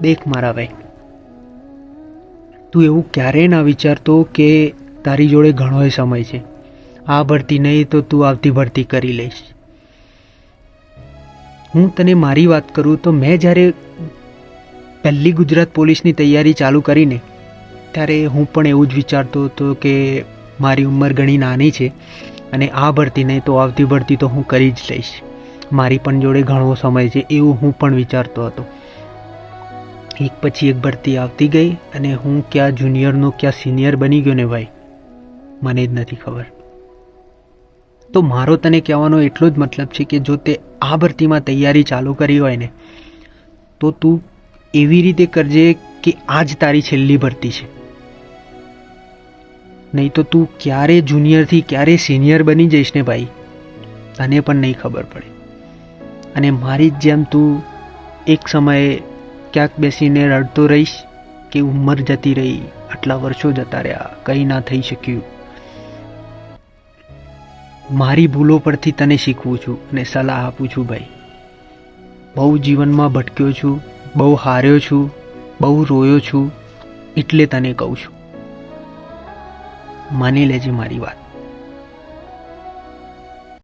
દેખ મારા ભાઈ, તું એવું ક્યારેય ના વિચારતો કે તારી જોડે ઘણોય સમય છે. આ ભરતી નહીં તો તું આવતી ભરતી કરી લઈશ. હું તને મારી વાત કરું તો મેં જ્યારે પહેલી ગુજરાત પોલીસની તૈયારી ચાલુ કરીને ત્યારે હું પણ એવું જ વિચારતો હતો કે મારી ઉંમર ઘણી નાની છે અને આ ભરતી નહીં તો આવતી ભરતી તો હું કરી જ લઈશ. મારી પણ જોડે ઘણો સમય છે એવું હું પણ વિચારતો હતો. એક પછી એક ભરતી આવતી ગઈ અને હું ક્યાં જુનિયરનો ક્યાં સિનિયર બની ગયો ને ભાઈ, મને જ નથી ખબર. તો મારો તને કહેવાનો એટલો જ મતલબ છે કે જો તે આ ભરતીમાં તૈયારી ચાલુ કરી હોય ને તો તું એવી રીતે કરજે કે આ જ તારી છેલ્લી ભરતી છે. નહીં તો તું ક્યારે જુનિયરથી ક્યારે સિનિયર બની જઈશ ને ભાઈ, તને પણ નહીં ખબર પડે. અને મારી જ જેમ તું એક સમયે ક્યાંક બેસીને રડતો રહીશ કે ઉંમર જતી રહી, આટલા વર્ષો જતા રહ્યા, કંઈ ના થઈ શક્યું. મારી ભૂલો પરથી તને શીખવું છું અને સલાહ આપું છું ભાઈ. બહુ જીવનમાં ભટક્યો છું, બહુ હાર્યો છું, બહુ રોયો છું, એટલે તને કહું છું, માની લેજે મારી વાત.